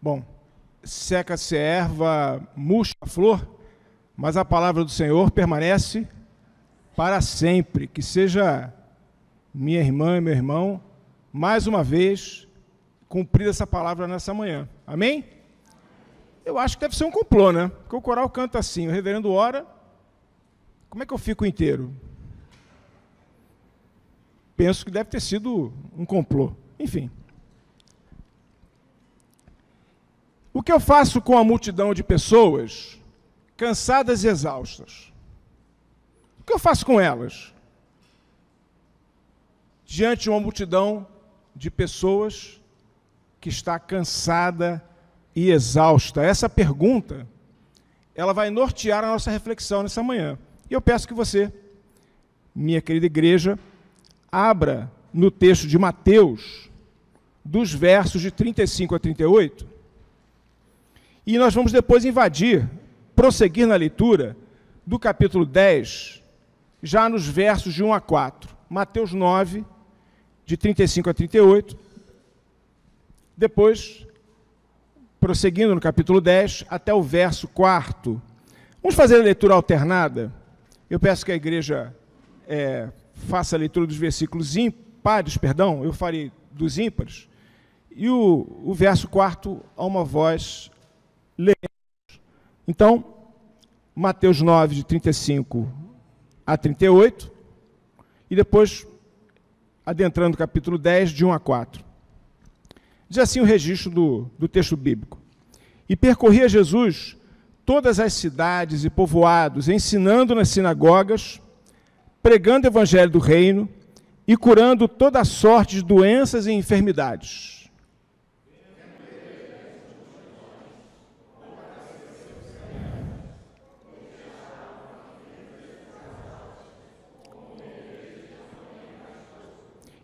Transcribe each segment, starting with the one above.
Bom, seca-se a erva, murcha a flor, mas a palavra do Senhor permanece para sempre. Que seja minha irmã e meu irmão, mais uma vez, cumprida essa palavra nessa manhã. Amém? Eu acho que deve ser um complô, né? Porque o coral canta assim, o reverendo ora, como é que eu fico inteiro? Penso que deve ter sido um complô. Enfim. O que eu faço com a multidão de pessoas cansadas e exaustas? O que eu faço com elas? Diante de uma multidão de pessoas que está cansada e exausta. Essa pergunta, ela vai nortear a nossa reflexão nessa manhã. E eu peço que você, minha querida igreja, abra no texto de Mateus, dos versos de 35 a 38, e nós vamos depois prosseguir na leitura do capítulo 10, já nos versos de 1 a 4. Mateus 9, de 35 a 38. Depois, prosseguindo no capítulo 10, até o verso 4. Vamos fazer a leitura alternada. Eu peço que a igreja faça a leitura dos versículos impares, eu farei dos ímpares, e o verso 4 a uma voz lemos. Então, Mateus 9, de 35 a 38, e depois, adentrando o capítulo 10, de 1 a 4. Diz assim o registro do texto bíblico. E percorria Jesus todas as cidades e povoados, ensinando nas sinagogas, pregando o evangelho do reino e curando toda a sorte de doenças e enfermidades.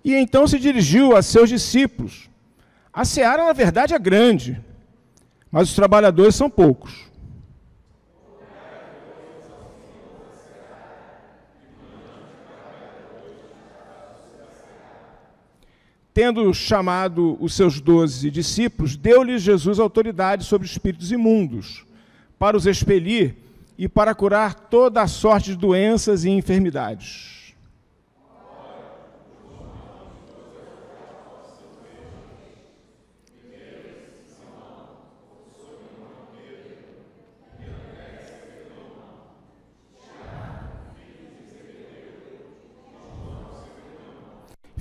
E então se dirigiu a seus discípulos. A seara, na verdade, é grande, mas os trabalhadores são poucos. Tendo chamado os seus 12 discípulos, deu-lhes Jesus autoridade sobre espíritos imundos, para os expelir e para curar toda a sorte de doenças e enfermidades.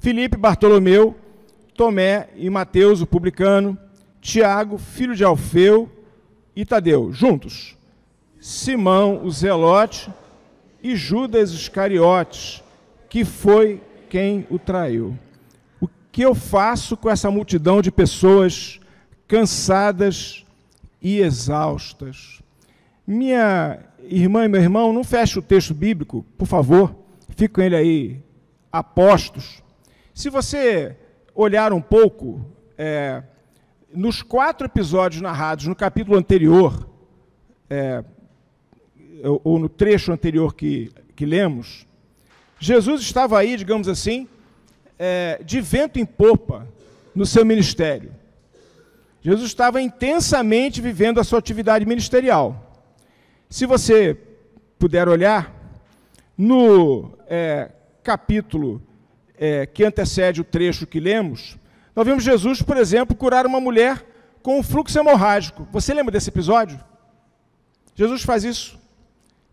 Filipe, Bartolomeu, Tomé e Mateus, o publicano, Tiago, filho de Alfeu, e Tadeu, juntos. Simão, o Zelote, e Judas Iscariotes, que foi quem o traiu. O que eu faço com essa multidão de pessoas cansadas e exaustas? Minha irmã e meu irmão, não feche o texto bíblico, por favor, fique com ele aí a postos. Se você olhar um pouco, nos 4 episódios narrados no capítulo anterior, ou no trecho anterior que lemos, Jesus estava aí, digamos assim, de vento em popa no seu ministério. Jesus estava intensamente vivendo a sua atividade ministerial. Se você puder olhar, no capítulo que antecede o trecho que lemos, nós vemos Jesus, por exemplo, curar uma mulher com um fluxo hemorrágico. Você lembra desse episódio? Jesus faz isso.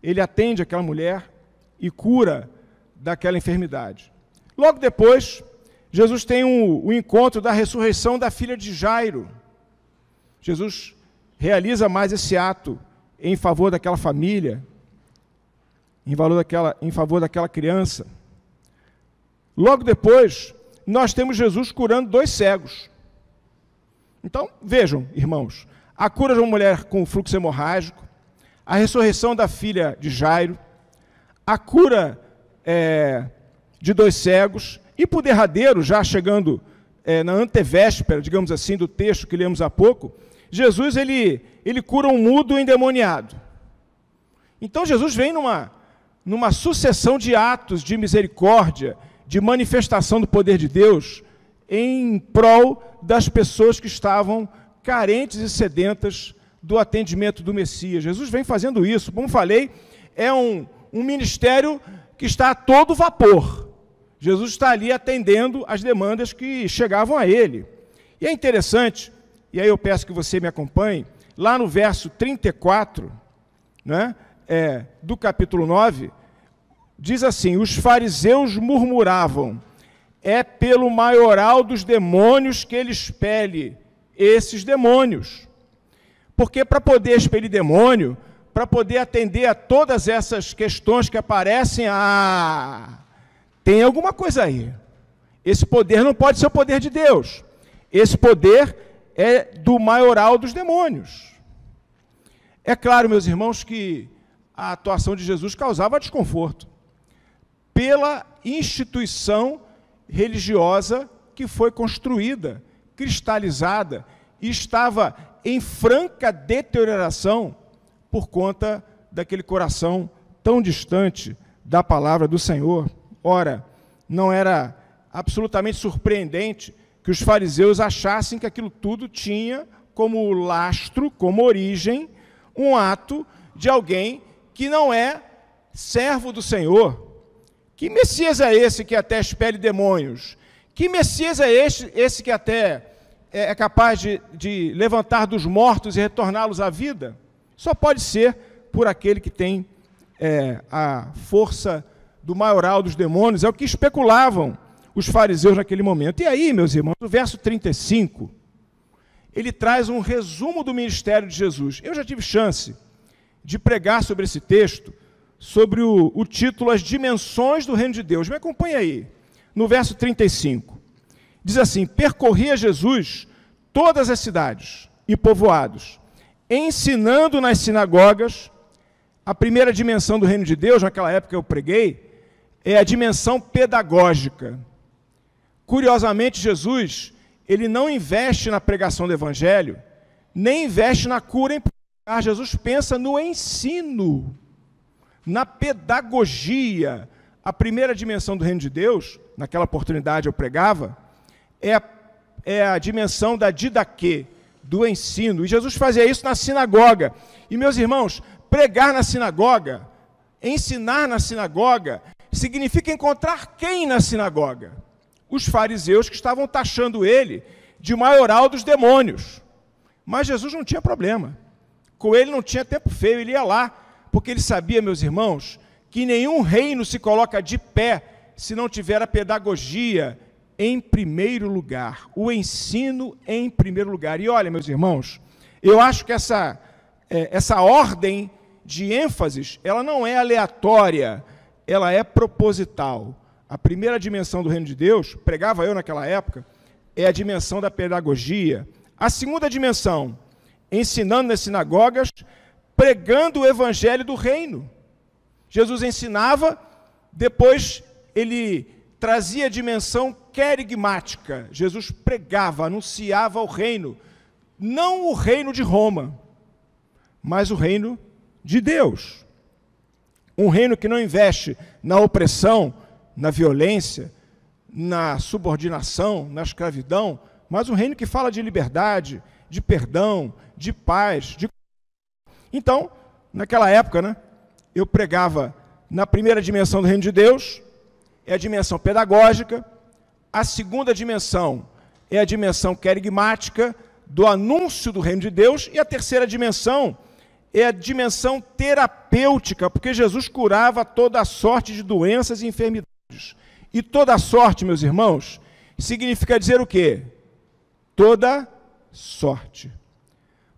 Ele atende aquela mulher e cura daquela enfermidade. Logo depois, Jesus tem o encontro da ressurreição da filha de Jairo. Jesus realiza mais esse ato em favor daquela família, em favor daquela criança. Logo depois, nós temos Jesus curando 2 cegos. Então, vejam, irmãos, a cura de uma mulher com fluxo hemorrágico, a ressurreição da filha de Jairo, a cura de 2 cegos, e por derradeiro, já chegando na antevéspera, digamos assim, do texto que lemos há pouco, Jesus ele cura um mudo endemoniado. Então, Jesus vem numa sucessão de atos de misericórdia, de manifestação do poder de Deus em prol das pessoas que estavam carentes e sedentas do atendimento do Messias. Jesus vem fazendo isso. Como falei, é um ministério que está a todo vapor. Jesus está ali atendendo as demandas que chegavam a ele. E é interessante, e aí eu peço que você me acompanhe, lá no verso 34, né, do capítulo 9, diz assim: os fariseus murmuravam, é pelo maioral dos demônios que ele expele esses demônios. Porque para poder expelir demônio, para poder atender a todas essas questões que aparecem, tem alguma coisa aí. Esse poder não pode ser o poder de Deus. Esse poder é do maioral dos demônios. É claro, meus irmãos, que a atuação de Jesus causava desconforto pela instituição religiosa que foi construída, cristalizada, e estava em franca deterioração por conta daquele coração tão distante da palavra do Senhor. Ora, não era absolutamente surpreendente que os fariseus achassem que aquilo tudo tinha como lastro, como origem, um ato de alguém que não é servo do Senhor. Que Messias é esse que até expele demônios? Que Messias é esse que até é capaz de levantar dos mortos e retorná-los à vida? Só pode ser por aquele que tem a força do maioral dos demônios. É o que especulavam os fariseus naquele momento. E aí, meus irmãos, no verso 35, ele traz um resumo do ministério de Jesus. Eu já tive chance de pregar sobre esse texto, sobre o título As Dimensões do Reino de Deus. Me acompanhe aí, no verso 35. Diz assim: percorria Jesus todas as cidades e povoados, ensinando nas sinagogas. A primeira dimensão do Reino de Deus, naquela época eu preguei, é a dimensão pedagógica. Curiosamente, Jesus, ele não investe na pregação do Evangelho, nem investe na cura em primeiro lugar. Jesus pensa no ensino, na pedagogia. A primeira dimensão do Reino de Deus, naquela oportunidade eu pregava, é a dimensão da didaquê, do ensino. E Jesus fazia isso na sinagoga. E, meus irmãos, pregar na sinagoga, ensinar na sinagoga, significa encontrar quem na sinagoga? Os fariseus que estavam taxando ele de maioral dos demônios. Mas Jesus não tinha problema. Com ele não tinha tempo feio, ele ia lá, porque ele sabia, meus irmãos, que nenhum reino se coloca de pé se não tiver a pedagogia em primeiro lugar, o ensino em primeiro lugar. E olha, meus irmãos, eu acho que essa ordem de ênfases, ela não é aleatória, ela é proposital. A primeira dimensão do reino de Deus, pregava eu naquela época, é a dimensão da pedagogia. A segunda dimensão, ensinando nas sinagogas, pregando o evangelho do reino. Jesus ensinava, depois ele trazia a dimensão querigmática. Jesus pregava, anunciava o reino, não o reino de Roma, mas o reino de Deus. Um reino que não investe na opressão, na violência, na subordinação, na escravidão, mas um reino que fala de liberdade, de perdão, de paz. Então, naquela época, eu pregava na primeira dimensão do reino de Deus, é a dimensão pedagógica. A segunda dimensão é a dimensão querigmática, do anúncio do reino de Deus. E a terceira dimensão é a dimensão terapêutica, porque Jesus curava toda a sorte de doenças e enfermidades. E toda a sorte, meus irmãos, significa dizer o quê? Toda sorte.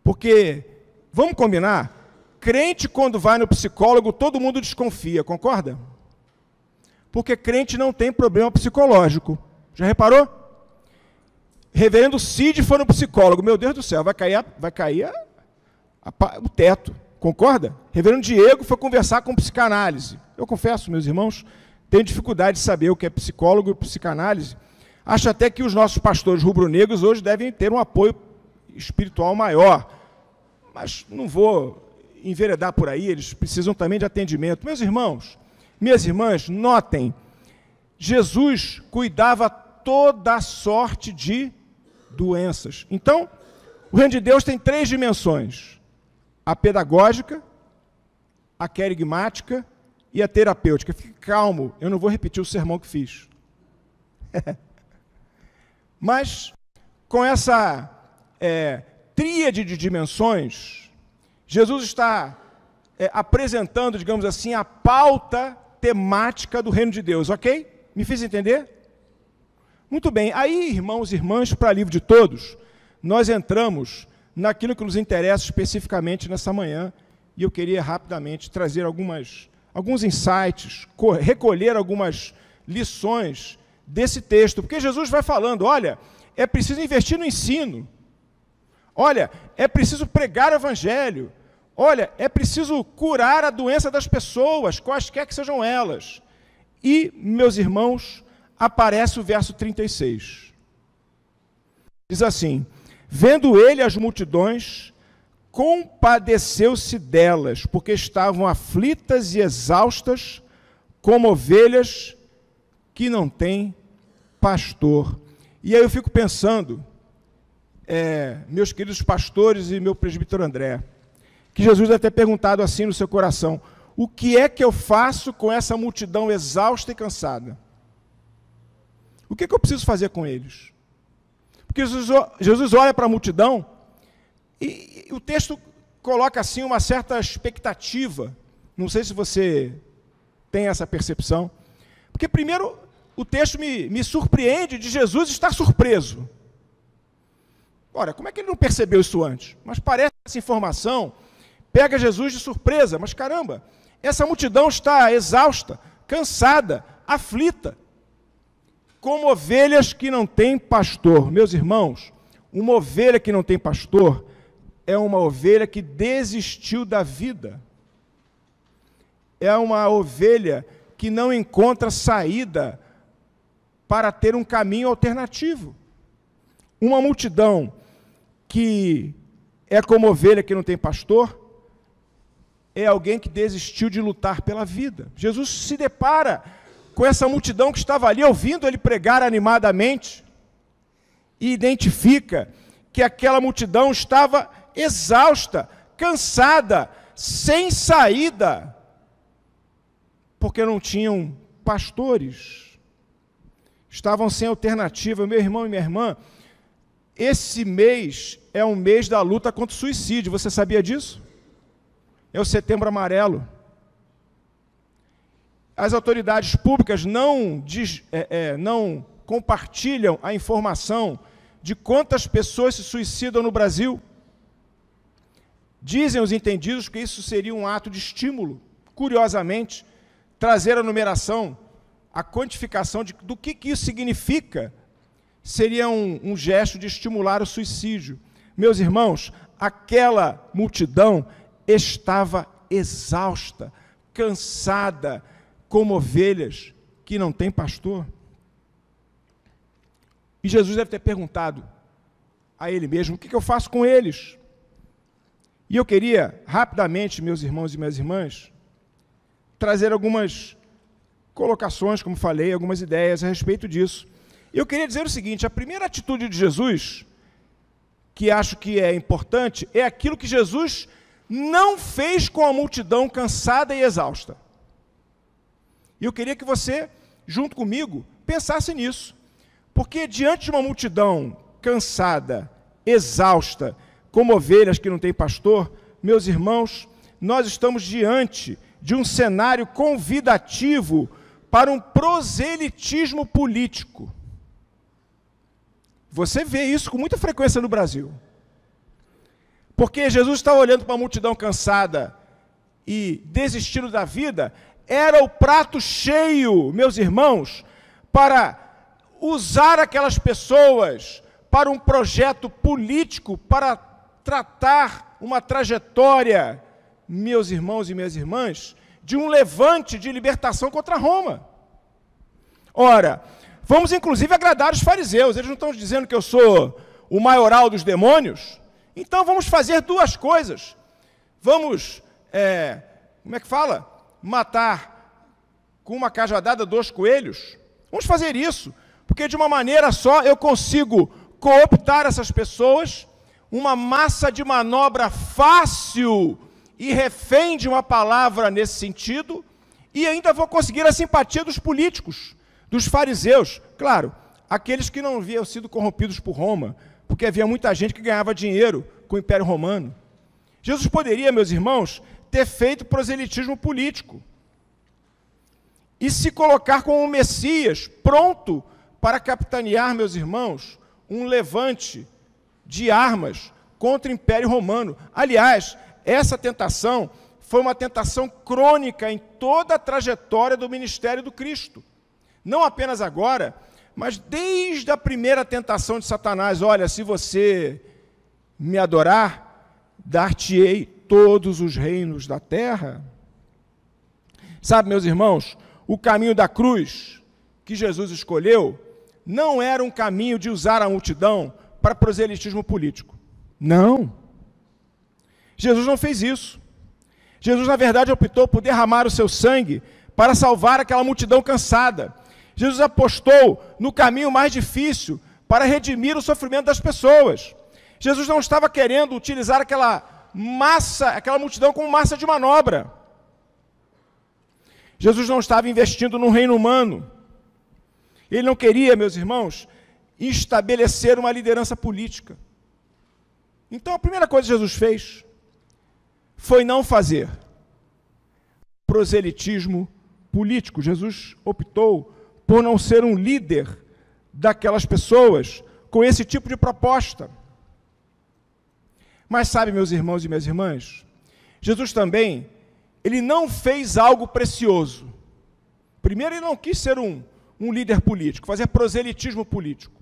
Porque, vamos combinar, crente quando vai no psicólogo, todo mundo desconfia, concorda? Porque crente não tem problema psicológico. Já reparou? Reverendo Cid foi no psicólogo, meu Deus do céu, vai cair o teto, concorda? Reverendo Diego foi conversar com psicanálise. Eu confesso, meus irmãos, tenho dificuldade de saber o que é psicólogo e psicanálise. Acho até que os nossos pastores rubro-negros hoje devem ter um apoio espiritual maior. Mas não vou enveredar por aí, eles precisam também de atendimento. Meus irmãos, minhas irmãs, notem, Jesus cuidava toda sorte de doenças. Então, o reino de Deus tem 3 dimensões: a pedagógica, a querigmática e a terapêutica. Fique calmo, eu não vou repetir o sermão que fiz. Mas, com essa tríade de dimensões, Jesus está apresentando, digamos assim, a pauta temática do reino de Deus, ok? Me fiz entender? Muito bem, aí, irmãos e irmãs, para alívio de todos, nós entramos naquilo que nos interessa especificamente nessa manhã, e eu queria rapidamente trazer alguns insights, recolher algumas lições desse texto, porque Jesus vai falando, olha, é preciso investir no ensino, olha, é preciso pregar o evangelho, olha, é preciso curar a doença das pessoas, quaisquer que sejam elas. E, meus irmãos, aparece o verso 36. Diz assim: vendo ele as multidões, compadeceu-se delas, porque estavam aflitas e exaustas, como ovelhas que não têm pastor. E aí eu fico pensando, meus queridos pastores e meu presbítero André, que Jesus deve ter perguntado assim no seu coração: o que é que eu faço com essa multidão exausta e cansada? O que é que eu preciso fazer com eles? Porque Jesus olha para a multidão e o texto coloca assim uma certa expectativa. Não sei se você tem essa percepção. Porque primeiro o texto me surpreende de Jesus estar surpreso. Ora, como é que ele não percebeu isso antes? Mas parece que essa informação pega Jesus de surpresa. Mas caramba, essa multidão está exausta, cansada, aflita, como ovelhas que não têm pastor. Meus irmãos, uma ovelha que não tem pastor é uma ovelha que desistiu da vida. É uma ovelha que não encontra saída para ter um caminho alternativo. Uma multidão que é como ovelha que não tem pastor é alguém que desistiu de lutar pela vida. Jesus se depara com essa multidão que estava ali ouvindo ele pregar animadamente e identifica que aquela multidão estava exausta, cansada, sem saída, porque não tinham pastores, estavam sem alternativa. Meu irmão e minha irmã, esse mês é um mês da luta contra o suicídio, você sabia disso? É o Setembro Amarelo. As autoridades públicas não compartilham a informação de quantas pessoas se suicidam no Brasil. Dizem os entendidos que isso seria um ato de estímulo. Curiosamente, trazer a numeração, a quantificação do que isso significa, seria um gesto de estimular o suicídio. Meus irmãos, aquela multidão estava exausta, cansada, como ovelhas que não têm pastor. E Jesus deve ter perguntado a ele mesmo: o que eu faço com eles? E eu queria, rapidamente, meus irmãos e minhas irmãs, trazer algumas colocações, como falei, algumas ideias a respeito disso. Eu queria dizer o seguinte: a primeira atitude de Jesus, que acho que é importante, é aquilo que Jesus não fez com a multidão cansada e exausta. E eu queria que você, junto comigo, pensasse nisso. Porque diante de uma multidão cansada, exausta, como ovelhas que não têm pastor, meus irmãos, nós estamos diante de um cenário convidativo para um proselitismo político. Você vê isso com muita frequência no Brasil. Porque Jesus está olhando para uma multidão cansada e desistindo da vida, era o prato cheio, meus irmãos, para usar aquelas pessoas para um projeto político, para tratar uma trajetória, meus irmãos e minhas irmãs, de um levante de libertação contra Roma. Ora, vamos inclusive agradar os fariseus, eles não estão dizendo que eu sou o maioral dos demônios? Então vamos fazer duas coisas. Vamos, como é que fala? Matar com uma cajadada 2 coelhos. Vamos fazer isso, porque de uma maneira só eu consigo cooptar essas pessoas, uma massa de manobra fácil e refém de uma palavra nesse sentido, e ainda vou conseguir a simpatia dos políticos, dos fariseus, claro, aqueles que não haviam sido corrompidos por Roma, porque havia muita gente que ganhava dinheiro com o Império Romano. Jesus poderia, meus irmãos, ter feito proselitismo político e se colocar como um Messias, pronto para capitanear, meus irmãos, um levante de armas contra o Império Romano. Aliás, essa tentação foi uma tentação crônica em toda a trajetória do ministério do Cristo. Não apenas agora, mas desde a primeira tentação de Satanás. Olha, se você me adorar, dar-te-ei todos os reinos da terra. Sabe, meus irmãos, o caminho da cruz que Jesus escolheu não era um caminho de usar a multidão para proselitismo político. Não. Jesus não fez isso. Jesus, na verdade, optou por derramar o seu sangue para salvar aquela multidão cansada. Jesus apostou no caminho mais difícil para redimir o sofrimento das pessoas. Jesus não estava querendo utilizar aquela multidão como massa de manobra. Jesus não estava investindo no reino humano. Ele não queria, meus irmãos, estabelecer uma liderança política. Então, a primeira coisa que Jesus fez foi não fazer proselitismo político. Jesus optou por não ser um líder daquelas pessoas com esse tipo de proposta. Mas sabe, meus irmãos e minhas irmãs, Jesus também, ele não fez algo precioso. Primeiro, ele não quis ser um líder político, fazer proselitismo político.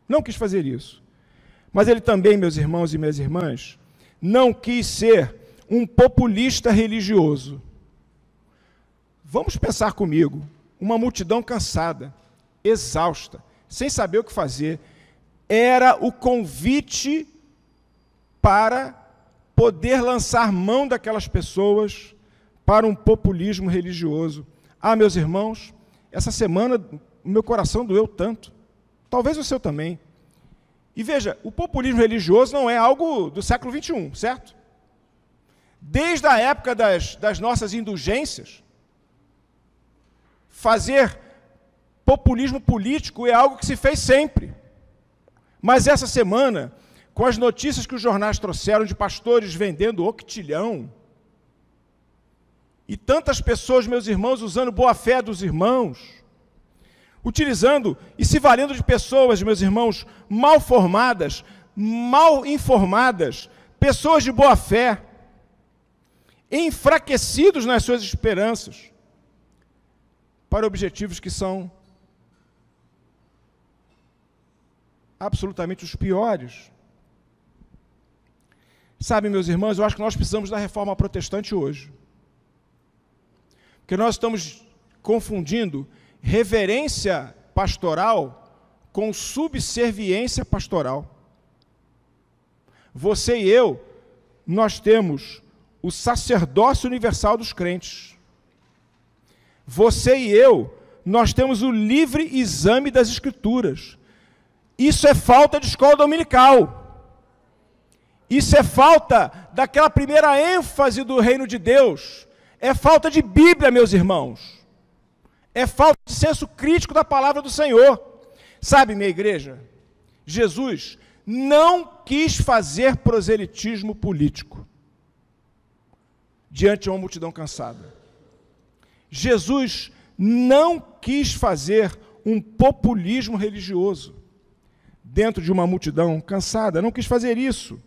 Não quis fazer isso. Mas ele também, meus irmãos e minhas irmãs, não quis ser um populista religioso. Vamos pensar comigo, uma multidão cansada, exausta, sem saber o que fazer, era o convite para poder lançar mão daquelas pessoas para um populismo religioso. Ah, meus irmãos, essa semana o meu coração doeu tanto, talvez o seu também. E veja, o populismo religioso não é algo do século XXI, certo? Desde a época das nossas indulgências, fazer populismo político é algo que se fez sempre. Mas essa semana, com as notícias que os jornais trouxeram de pastores vendendo octilhão, e tantas pessoas, meus irmãos, usando boa-fé dos irmãos, utilizando e se valendo de pessoas, meus irmãos, mal formadas, mal informadas, pessoas de boa-fé, enfraquecidos nas suas esperanças, para objetivos que são absolutamente os piores. Sabe, meus irmãos, eu acho que nós precisamos da reforma protestante hoje. Porque nós estamos confundindo reverência pastoral com subserviência pastoral. Você e eu, nós temos o sacerdócio universal dos crentes. Você e eu, nós temos o livre exame das Escrituras. Isso é falta de escola dominical. Isso é falta daquela primeira ênfase do reino de Deus. É falta de Bíblia, meus irmãos. É falta de senso crítico da palavra do Senhor. Sabe, minha igreja, Jesus não quis fazer proselitismo político diante de uma multidão cansada. Jesus não quis fazer um populismo religioso dentro de uma multidão cansada, não quis fazer isso.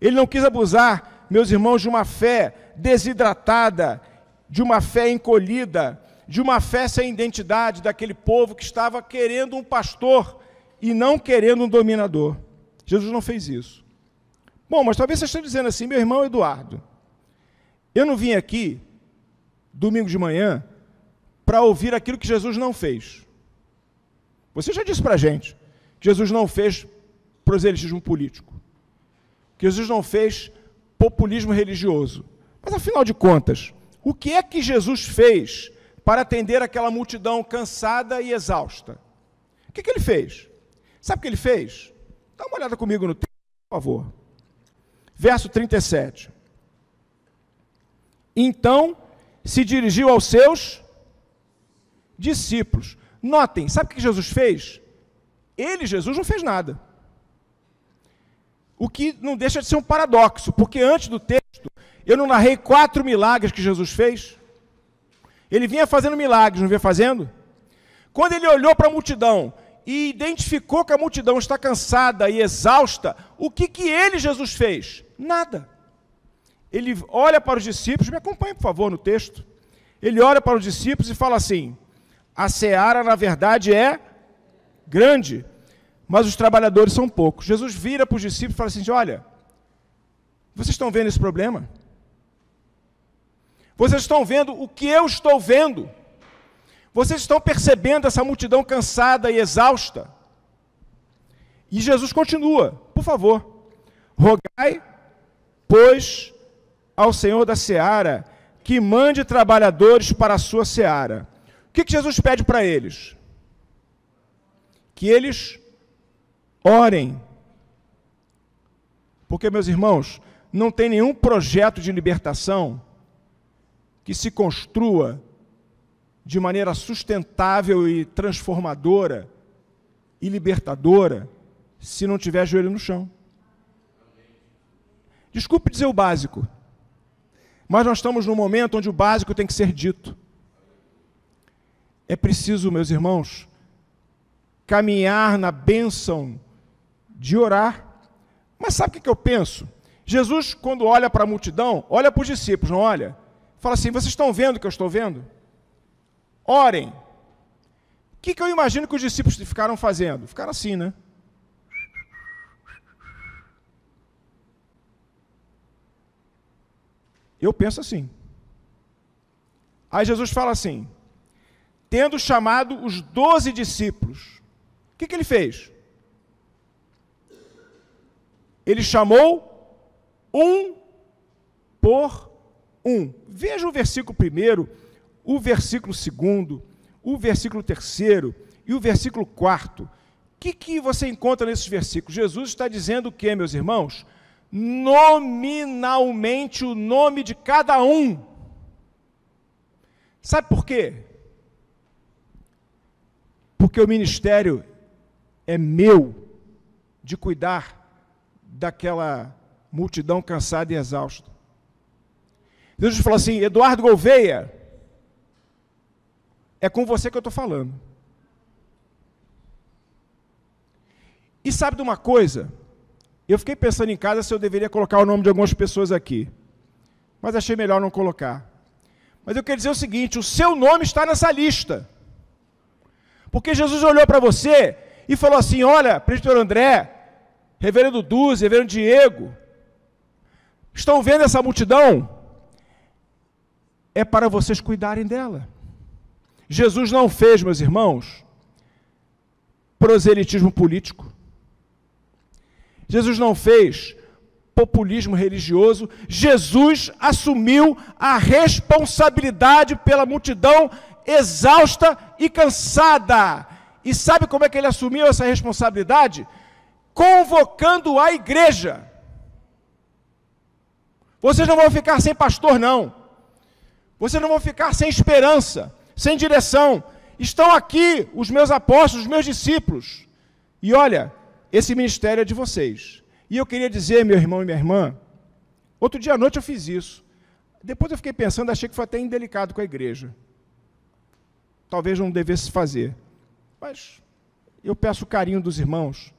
Ele não quis abusar, meus irmãos, de uma fé desidratada, de uma fé encolhida, de uma fé sem identidade daquele povo que estava querendo um pastor e não querendo um dominador. Jesus não fez isso. Bom, mas talvez você esteja dizendo assim, meu irmão Eduardo, eu não vim aqui, domingo de manhã, para ouvir aquilo que Jesus não fez. Você já disse para a gente que Jesus não fez proselitismo político, que Jesus não fez populismo religioso. Mas, afinal de contas, o que é que Jesus fez para atender aquela multidão cansada e exausta? O que ele fez? Sabe o que ele fez? Dá uma olhada comigo no texto. Por favor. Verso 37. Então, se dirigiu aos seus discípulos. Notem, sabe o que Jesus fez? Jesus, não fez nada. O que não deixa de ser um paradoxo, porque antes do texto, eu não narrei 4 milagres que Jesus fez. Ele vinha fazendo milagres, não vinha fazendo? Quando ele olhou para a multidão e identificou que a multidão está cansada e exausta, o que Jesus fez? Nada. Ele olha para os discípulos, me acompanhe, por favor, no texto. Ele olha para os discípulos e fala assim: a seara, na verdade, é grande, mas os trabalhadores são poucos. Jesus vira para os discípulos e fala assim: olha, vocês estão vendo esse problema? Vocês estão vendo o que eu estou vendo? Vocês estão percebendo essa multidão cansada e exausta? E Jesus continua: por favor, rogai, pois, ao Senhor da seara, que mande trabalhadores para a sua seara. O que Jesus pede para eles? Que eles orem. Porque, meus irmãos, não tem nenhum projeto de libertação que se construa de maneira sustentável e transformadora e libertadora se não tiver joelho no chão. Desculpe dizer o básico, mas nós estamos num momento onde o básico tem que ser dito. É preciso, meus irmãos, caminhar na bênção de orar. Mas sabe o que eu penso? Jesus, quando olha para a multidão, olha para os discípulos, não olha? Fala assim: vocês estão vendo o que eu estou vendo? Orem. O que eu imagino que os discípulos ficaram fazendo? Ficaram assim, né? Eu penso assim. Aí Jesus fala assim: tendo chamado os 12 discípulos, o que ele fez? Ele chamou um por um. Veja o versículo 1, o versículo 2, o versículo 3 e o versículo 4. O que você encontra nesses versículos? Jesus está dizendo o quê, meus irmãos? Nominalmente o nome de cada um. Sabe por quê? Porque o ministério é meu de cuidar daquela multidão cansada e exausta. Jesus falou assim: Eduardo Gouveia, é com você que eu estou falando. E sabe de uma coisa? Eu fiquei pensando em casa se eu deveria colocar o nome de algumas pessoas aqui, mas achei melhor não colocar. Mas eu quero dizer o seguinte: o seu nome está nessa lista. Porque Jesus olhou para você e falou assim: olha, presbiteriano André, reverendo Duzzi, reverendo Diego, estão vendo essa multidão? É para vocês cuidarem dela. Jesus não fez, meus irmãos, proselitismo político. Jesus não fez populismo religioso. Jesus assumiu a responsabilidade pela multidão exausta e cansada. E sabe como é que ele assumiu essa responsabilidade? Convocando a igreja. Vocês não vão ficar sem pastor, não. Vocês não vão ficar sem esperança, sem direção. Estão aqui os meus apóstolos, os meus discípulos. E olha, esse ministério é de vocês. E eu queria dizer, meu irmão e minha irmã, outro dia à noite eu fiz isso. Depois eu fiquei pensando, achei que foi até indelicado com a igreja. Talvez não devesse fazer. Mas eu peço o carinho dos irmãos.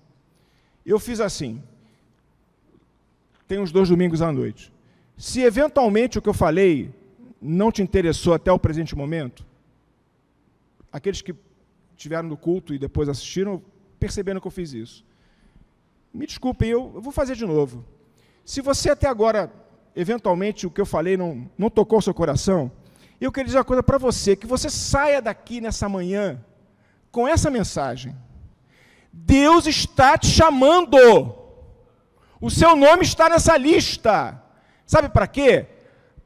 Eu fiz assim. Tem uns 2 domingos à noite. Se eventualmente o que eu falei não te interessou até o presente momento, aqueles que estiveram no culto e depois assistiram, perceberam que eu fiz isso. Me desculpem, eu vou fazer de novo. Se você até agora, eventualmente, o que eu falei não tocou o seu coração, eu queria dizer uma coisa para você, que você saia daqui nessa manhã com essa mensagem. Deus está te chamando. O seu nome está nessa lista. Sabe para quê?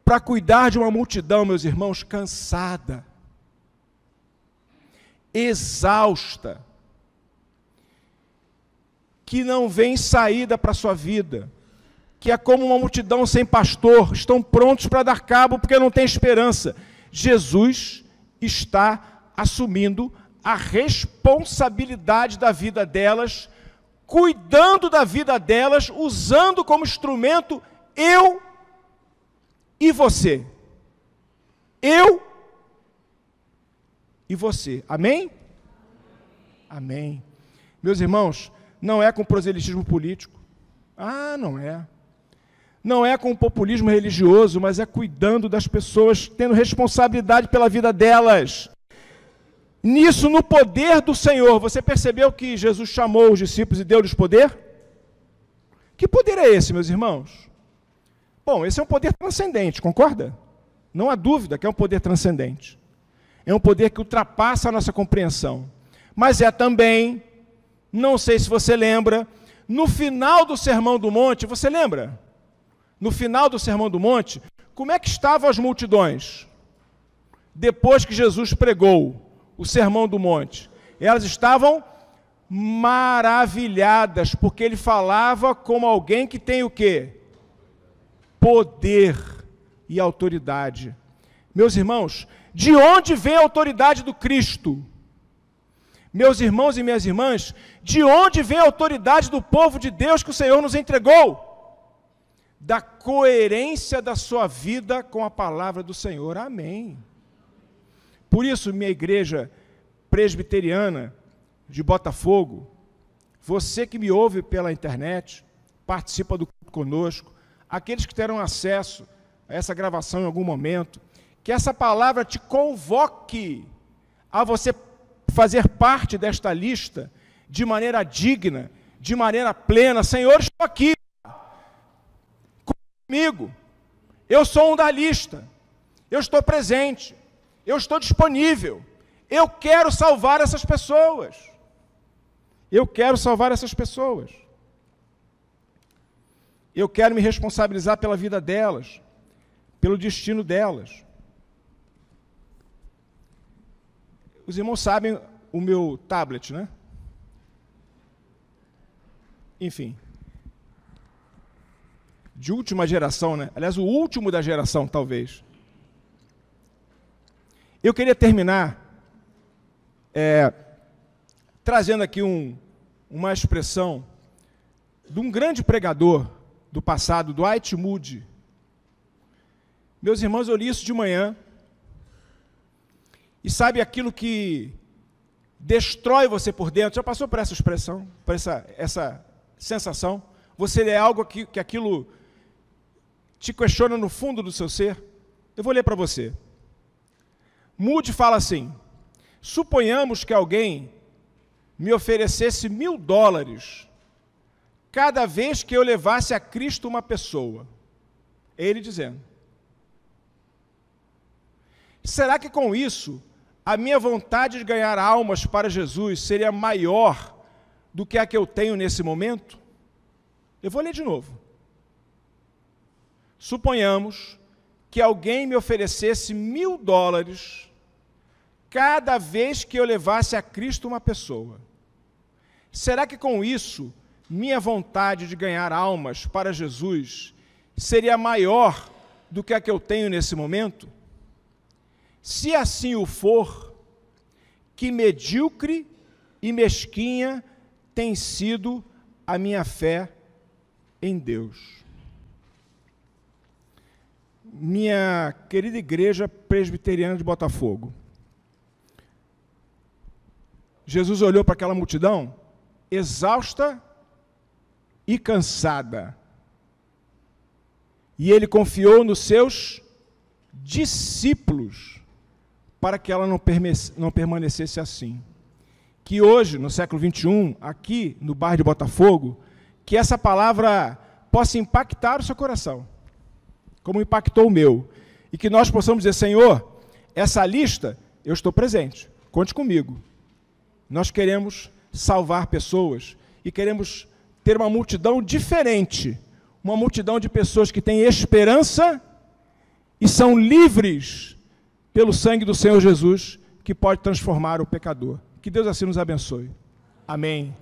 Para cuidar de uma multidão, meus irmãos, cansada, exausta, que não vem saída para a sua vida, que é como uma multidão sem pastor, estão prontos para dar cabo porque não tem esperança. Jesus está assumindo a responsabilidade da vida delas, cuidando da vida delas, usando como instrumento eu e você. Eu e você. Amém? Amém. Meus irmãos, não é com proselitismo político. Não é. Não é com populismo religioso, mas é cuidando das pessoas, tendo responsabilidade pela vida delas. Nisso, no poder do Senhor, você percebeu que Jesus chamou os discípulos e deu-lhes poder? Que poder é esse, meus irmãos? Bom, esse é um poder transcendente, concorda? Não há dúvida que é um poder transcendente. É um poder que ultrapassa a nossa compreensão. Mas é também, não sei se você lembra, no final do Sermão do Monte, você lembra? No final do Sermão do Monte, como é que estavam as multidões? Depois que Jesus pregou o Sermão do Monte, elas estavam maravilhadas, porque ele falava como alguém que tem o quê? Poder e autoridade. Meus irmãos, de onde vem a autoridade do Cristo? Meus irmãos e minhas irmãs, de onde vem a autoridade do povo de Deus que o Senhor nos entregou? Da coerência da sua vida com a palavra do Senhor. Amém. Por isso, minha igreja presbiteriana de Botafogo, você que me ouve pela internet, participa do culto conosco, aqueles que terão acesso a essa gravação em algum momento, que essa palavra te convoque a você fazer parte desta lista de maneira digna, de maneira plena. Senhor, estou aqui comigo, eu sou um da lista, eu estou presente, eu estou disponível, eu quero salvar essas pessoas, eu quero salvar essas pessoas, eu quero me responsabilizar pela vida delas, pelo destino delas. Os irmãos sabem o meu tablet, né? Enfim, de última geração, né? Aliás, o último da geração, talvez. Eu queria terminar trazendo aqui uma expressão de um grande pregador do passado, Dwight Moody. Meus irmãos, eu li isso de manhã, e sabe aquilo que destrói você por dentro? Já passou por essa expressão, por essa sensação? Você lê algo que aquilo te questiona no fundo do seu ser? Eu vou ler para você. Moody fala assim: suponhamos que alguém me oferecesse $1.000 cada vez que eu levasse a Cristo uma pessoa. Ele dizendo: será que com isso a minha vontade de ganhar almas para Jesus seria maior do que a que eu tenho nesse momento? Eu vou ler de novo. Suponhamos que alguém me oferecesse $1.000 cada vez que eu levasse a Cristo uma pessoa. Será que com isso minha vontade de ganhar almas para Jesus seria maior do que a que eu tenho nesse momento? Se assim o for, que medíocre e mesquinha tem sido a minha fé em Deus. Minha querida igreja presbiteriana de Botafogo, Jesus olhou para aquela multidão exausta e cansada, e ele confiou nos seus discípulos para que ela não permanecesse assim. Que hoje, no século XXI, aqui no bairro de Botafogo, que essa palavra possa impactar o seu coração, como impactou o meu, e que nós possamos dizer: Senhor, essa lista, eu estou presente, conte comigo. Nós queremos salvar pessoas e queremos ter uma multidão diferente, uma multidão de pessoas que têm esperança e são livres pelo sangue do Senhor Jesus, que pode transformar o pecador. Que Deus assim nos abençoe. Amém.